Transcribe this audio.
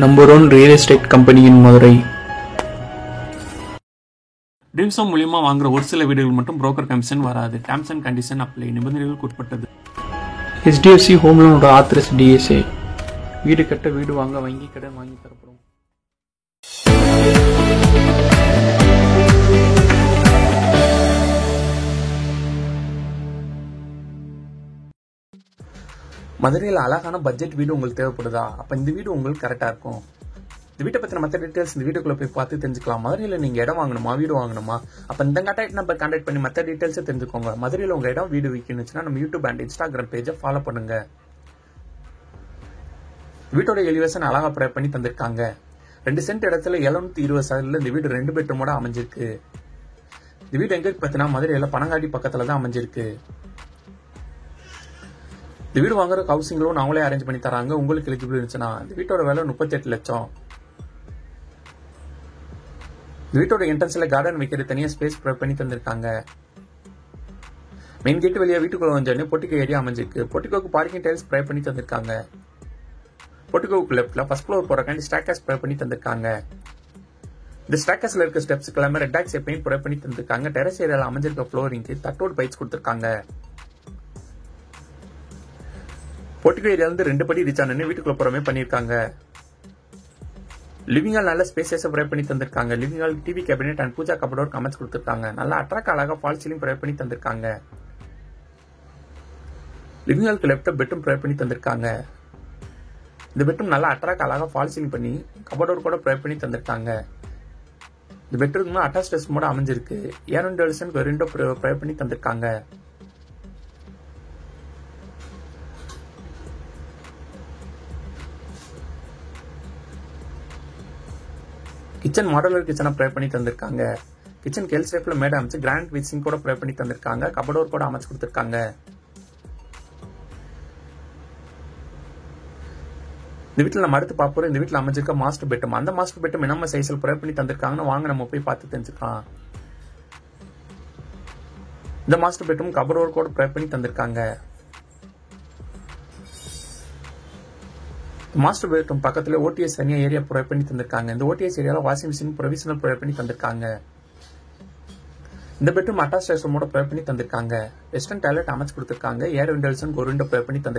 Number 1 real estate company in Madurai. Dreams home மூலியமாக வாங்குற ஒரு சில வீடுகள் மட்டும் புரோக்கர் கமிஷன் வராது. Terms and condition apply. நிபந்தனைகளுக்கு உட்பட்டது. HDFC ஹோம் லோனோட ஆத்தரைஸ் DSA. வீடு கட்ட, வீடு வாங்க வங்கி கடன் வாங்கி தரப்படும். மதுரையில் அழகான பட்ஜெட் வீடு உங்களுக்கு தேவைப்படுதா? அப்போ இந்த வீடு உங்களுக்கு கரெக்டாக இருக்கும். இந்த வீட்டை பற்றின மற்ற டீட்டெயில்ஸ் இந்த வீட்டுக்குள்ளே போய் பார்த்து தெரிஞ்சுக்கலாம். மதுரையில் நீங்கள் இடம் வாங்கணுமா, வீடு வாங்கணுமா? அப்போ இந்த கான்டாக்ட் நம்பர் கான்டாக்ட் பண்ணி மற்ற டீட்டெயில்ஸை தெரிஞ்சுக்கோங்க. மதுரையில் உங்கள் இடம் வீடு விற்கணுச்சுன்னா நம்ம யூடியூப் அண்ட் இன்ஸ்டாகிராம் பேஜை ஃபாலோ பண்ணுங்க. வீட்டோட எலிவேஷன் அழகாக ப்ரே பண்ணி தந்திருக்காங்க. 2 சென்ட் இடத்துல 720 இந்த வீடு 2 பெட்ரூமோட அமைஞ்சிருக்கு. இந்த வீடு எங்கே பார்த்தீங்கன்னா மதுரையில் பனங்காடி பக்கத்தில் தான் அமைஞ்சிருக்கு. இந்த வீடு வாங்குற ஹவுசிங் லோன் அவங்களே அரேஞ்ச் பண்ணி தராங்க. உங்களுக்கு எலிஜிபிள் இருந்துச்சுன்னா இந்த வீட்டோட விலை 38 லட்சம். இந்த வீட்டோட என்ட்ரன்ஸ்ல கார்டன் வைக்கிற தனியாக ஸ்பேஸ் ப்ரொவைட் பண்ணி தந்திருக்காங்க. மெயின் கேட் வெளியே வீட்டுக்குள்ள வந்தோடனே பொட்டிக்கோ ஏரியா அமைஞ்சிருக்கு. பொட்டிக்கோக்கு பார்க்கிங் டைல்ஸ் ப்ரொவைட் பண்ணி தந்திருக்காங்க. பொட்டிக்கோவுக்கு லெஃப்ட்ல ஃபர்ஸ்ட் ஃப்ளோர் போறக்காண்டி ஸ்டாக்கர்ஸ் ப்ரொவைட் பண்ணி தந்திருக்காங்க. இந்த ஸ்டாக்கர்ஸ்ல இருக்க ஸ்டெப்ஸ்க்கு எல்லாமே ரெட் டாக்ஸ் பெயிண்ட் ப்ரொவைட் பண்ணி தந்திருக்காங்க. டெரஸ் ஏரியாவில் அமைஞ்சிருக்க ஃப்ளோரிங்க்கு தட்டோடு பைட்ஸ் கொடுத்துருக்காங்க. பொட்டிக்கோ ஏரியா வந்து 2 படி ரீச் ஆனே வீட்டுக்குள்ள புறமே பண்ணிருக்காங்க. லிவிங் ஹால் நல்ல ஸ்பேசஸ் ப்ரொவைட் பண்ணி தந்திருக்காங்க. Living hall TV cabinet and pooja cupboard அமைச்சு கொடுத்துருக்காங்க. நல்லா அட்ராக்ட் அழகா ஃபால் சீலிங் ப்ரொவைட் பண்ணி தந்திருக்காங்க. லிவிங் ஹாலுக்கு லெஃப்ட் பெட்ரூம் ப்ரொவைட் பண்ணி தந்திருக்காங்க. இந்த பெட்ரூம் நல்லா அட்ராக்ட் அழகா ஃபால் சீலிங் பண்ணி கபோர்ட் கூட ப்ரொவைட் பண்ணி தந்திருக்காங்க. இந்த பெட்ரூம் அட்டாச் ரெஸ்ட்ரூமோட அமைஞ்சிருக்கு. ஏன் விண்டோ ப்ரொவைட் பண்ணி தந்திருக்காங்க. கிச்சன் மாடலர் கிச்சனை ப்ரொவைட் பண்ணி தந்திருக்காங்க. கிச்சன் கேல் ஷேப்ல மேட் அமைச்சு கிராண்ட் வித் சிங்க் கூட ப்ரொவைட் பண்ணி தந்திருக்காங்க. கபோர்ட் கூட அமைச்சு கொடுத்திருக்காங்க. இந்த வீட்டில் நம்ம அடுத்து பார்ப்போம். இந்த வீட்டில் அமைஞ்சிருக்க மாஸ்டர் பெட்ரூம். அந்த மாஸ்டர் பெட்ரூம் என்ன சைஸ்ல ப்ரொவைட் பண்ணி தந்திருக்காங்கன்னு வாங்க நம்ம போய் பார்த்து தெரிஞ்சுக்கலாம். இந்த மாஸ்டர் பெட்ரூம் கபோர்ட் கூட ப்ரொவைட் பண்ணி தந்திருக்காங்க. மாஸ்டர் பெட்ரூம் பக்கத்துல OTS தனியா ஏரியா ப்ரொவைட் பண்ணி தந்திருக்காங்க. இந்த OTS ஏரியால வாஷிங் மிஷின் ப்ரொவிஷனல் ப்ரொவைட் பண்ணி தந்திருக்காங்க. இந்த பெட்ரூம் அட்டாச் ரெஸ்ட்ரூமோட ப்ரொவைட் பண்ணி தந்திருக்காங்க. வெஸ்டர்ன் டாய்லெட் அமைச்சு கொடுத்திருக்காங்க. ஏர் விண்டோஸ் ஒரு விண்டோ ப்ரொவைட் பண்ணி தந்திருக்காங்க.